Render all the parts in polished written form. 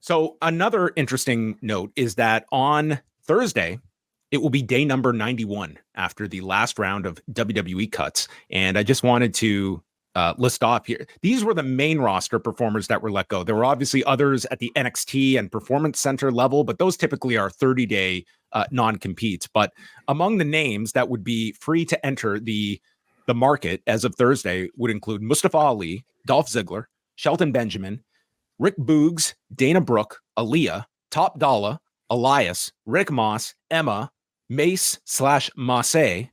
So another interesting note is that on Thursday, it will be day number 91 after the last round of WWE cuts. And I just wanted to list off here. These were the main roster performers that were let go. There were obviously others at the NXT and Performance Center level, but those typically are 30-day non-competes. But among the names that would be free to enter the market as of Thursday would include Mustafa Ali, Dolph Ziggler, Shelton Benjamin, Rick Boogs, Dana Brooke, Aaliyah, Top Dollar, Elias, Rick Moss, Emma, Mace / Masse,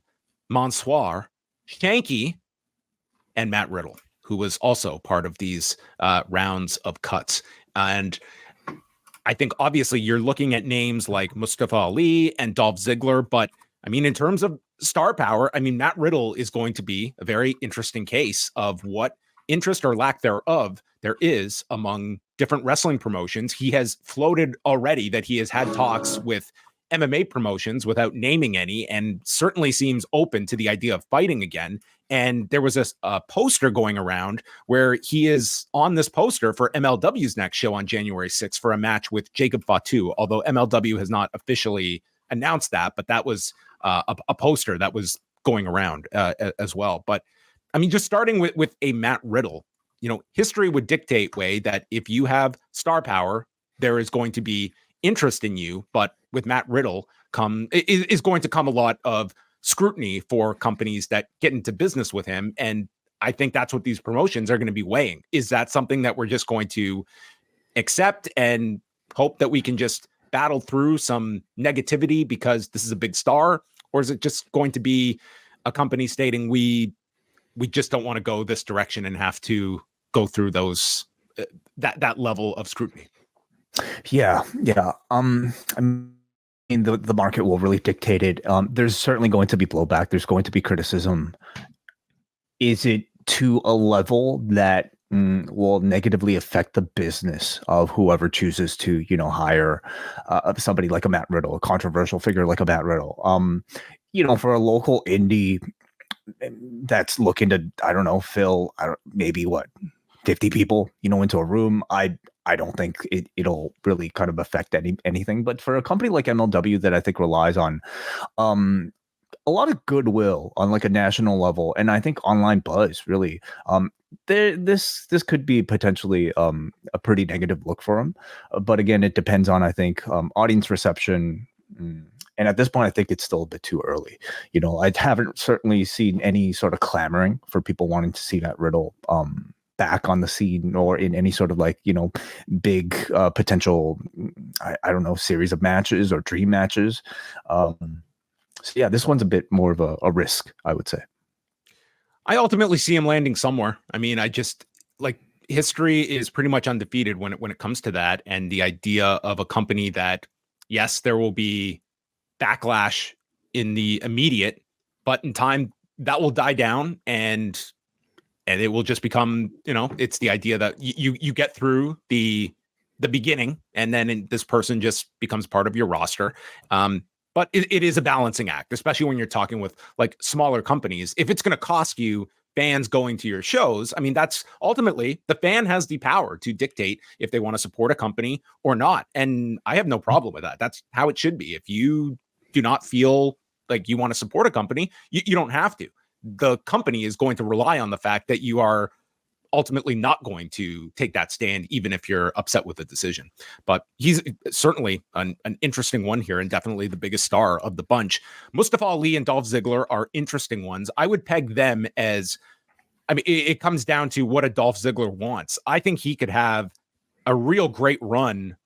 Mansoir, Shanky, and Matt Riddle, who was also part of these rounds of cuts. And I think obviously you're looking at names like Mustafa Ali and Dolph Ziggler, but I mean, in terms of star power, I mean, Matt Riddle is going to be a very interesting case of what interest or lack thereof there is among different wrestling promotions. He has floated already that he has had talks with MMA promotions without naming any, and certainly seems open to the idea of fighting again. And there was a poster going around where he is on this poster for MLW's next show on January 6th for a match with Jacob Fatu, although MLW has not officially announced that, but that was a poster that was going around as well. But I mean, just starting with a Matt Riddle, you know, history would dictate, way, that if you have star power, there is going to be interest in you. But with Matt Riddle is going to come a lot of scrutiny for companies that get into business with him. And I think that's what these promotions are going to be weighing. Is that something that we're just going to accept and hope that we can just battle through some negativity because this is a big star? Or is it just going to be a company stating we just don't want to go this direction and have to go through those that level of scrutiny? Yeah. I mean, the market will really dictate it. There's certainly going to be blowback. There's going to be criticism. Is it to a level that will negatively affect the business of whoever chooses to, hire somebody like a Matt Riddle, a controversial figure like a Matt Riddle? For a local indie that's looking to, I don't know, fill maybe 50 people, into a room. I don't think it'll really kind of affect anything. But for a company like MLW that I think relies on a lot of goodwill on like a national level, and I think online buzz, really, this could be potentially a pretty negative look for them. But again, it depends on, I think, audience reception. And at this point, I think it's still a bit too early. I haven't certainly seen any sort of clamoring for people wanting to see Matt Riddle back on the scene or in any sort of big potential, I don't know, series of matches or dream matches. So yeah, this one's a bit more of a risk, I would say. I ultimately see him landing somewhere. I mean, I just history is pretty much undefeated when it comes to that. And the idea of a company that, yes, there will be backlash in the immediate, but in time that will die down and it will just become, it's the idea that you get through the beginning and then this person just becomes part of your roster. But it is a balancing act, especially when you're talking with smaller companies. If it's going to cost you fans going to your shows, I mean, that's ultimately the fan has the power to dictate if they want to support a company or not. And I have no problem with that. That's how it should be. If you do not feel like you want to support a company, you don't have to. The company is going to rely on the fact that you are ultimately not going to take that stand, even if you're upset with the decision. But he's certainly an interesting one here and definitely the biggest star of the bunch. Mustafa Ali and Dolph Ziggler are interesting ones. I would peg them as, I mean, it comes down to what a Dolph Ziggler wants. I think he could have a real great run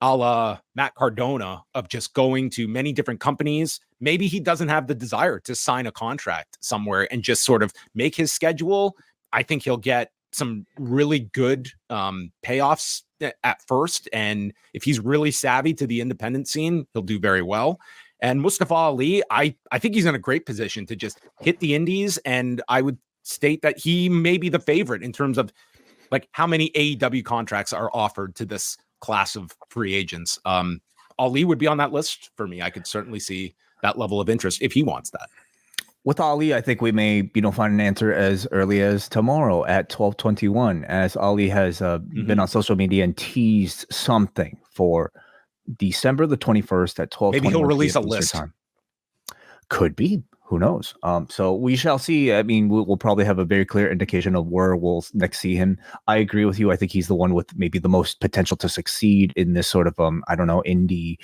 a la Matt Cardona of just going to many different companies. Maybe he doesn't have the desire to sign a contract somewhere and just sort of make his schedule. I think he'll get some really good payoffs at first. And if he's really savvy to the independent scene, he'll do very well. And Mustafa Ali, I think he's in a great position to just hit the indies. And I would state that he may be the favorite in terms of how many AEW contracts are offered to this class of free agents. Ali would be on that list for me. I could certainly see that level of interest if he wants that. With Ali, I think we may, find an answer as early as tomorrow at 12:21, as Ali has been Mhm. on social media and teased something for December the 21st at Maybe he'll 12:21 release p.m. a Eastern list. time. Could be. Who knows? So we shall see. I mean, we'll probably have a very clear indication of where we'll next see him. I agree with you. I think he's the one with maybe the most potential to succeed in this sort of, I don't know, indie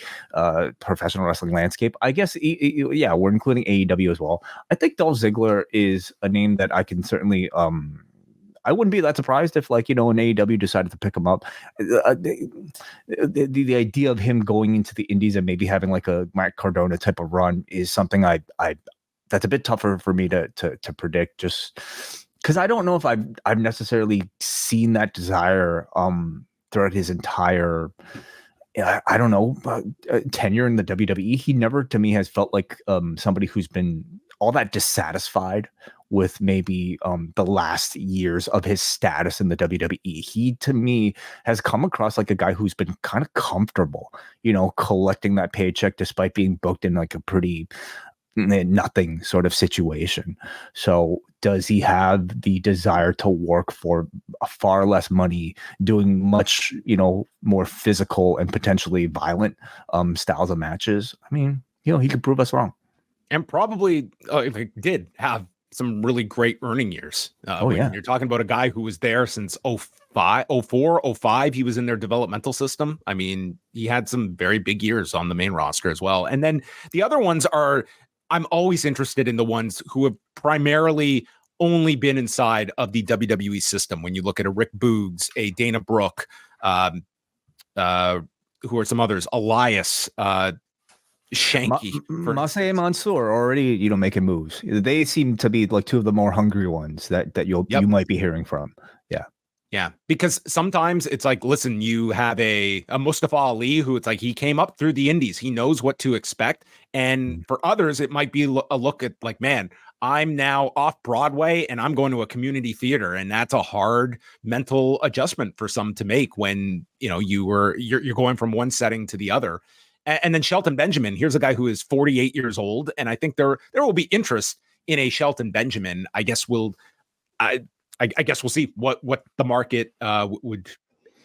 professional wrestling landscape. I guess, yeah, we're including AEW as well. I think Dolph Ziggler is a name that I can certainly I wouldn't be that surprised if, like, an AEW decided to pick him up. The idea of him going into the indies and maybe having like a Matt Cardona type of run is something I that's a bit tougher for me to predict, just because I don't know if I've necessarily seen that desire throughout his entire I don't know tenure in the WWE. He never to me has felt like somebody who's been all that dissatisfied with maybe the last years of his status in the WWE. He to me has come across like a guy who's been kind of comfortable, collecting that paycheck despite being booked in like a pretty nothing sort of situation. So does he have the desire to work for far less money, doing much, more physical and potentially violent styles of matches? I mean, he could prove us wrong. And probably if he did have some really great earning years. Oh When yeah. you're talking about a guy who was there since 05, 04, 05, he was in their developmental system. I mean, he had some very big years on the main roster as well. And then the other ones are, I'm always interested in the ones who have primarily only been inside of the WWE system. When you look at a Rick Boogs, a Dana Brooke, um, uh, who are some others, Elias, Shanky. Masay and Mansoor are already, making moves. They seem to be like two of the more hungry ones that you Yep. might be hearing from. Yeah. Yeah, because sometimes it's like, listen, you have a Mustafa Ali who it's like he came up through the indies. He knows what to expect. And for others, it might be a look at like, man, I'm now off Broadway and I'm going to a community theater. And that's a hard mental adjustment for some to make when, you're going from one setting to the other. And then Shelton Benjamin, here's a guy who is 48 years old. And I think there will be interest in a Shelton Benjamin. I guess I guess we'll see what the market would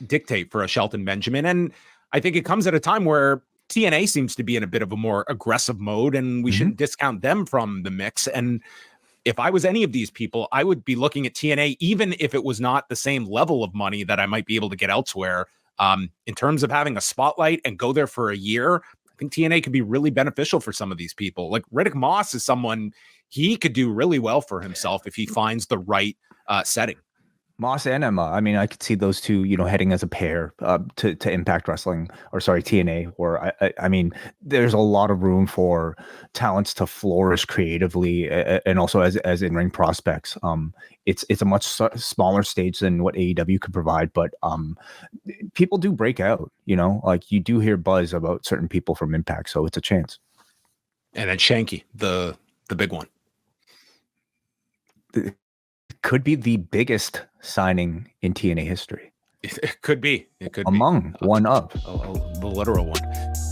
dictate for a Shelton Benjamin. And I think it comes at a time where TNA seems to be in a bit of a more aggressive mode, and we shouldn't discount them from the mix. And if I was any of these people, I would be looking at TNA, even if it was not the same level of money that I might be able to get elsewhere. In terms of having a spotlight and go there for a year, I think TNA could be really beneficial for some of these people. Like Riddick Moss is someone, he could do really well for himself if he finds the right setting. Moss and Emma. I mean, I could see those two, heading as a pair to Impact Wrestling, or sorry, TNA. Or I mean, there's a lot of room for talents to flourish creatively, and also as in ring prospects. It's a much smaller stage than what AEW could provide, but people do break out. Like you do hear buzz about certain people from Impact, so it's a chance. And then Shanky, the big one. Could be the biggest signing in TNA history. It could be. It could among be. one of the literal one.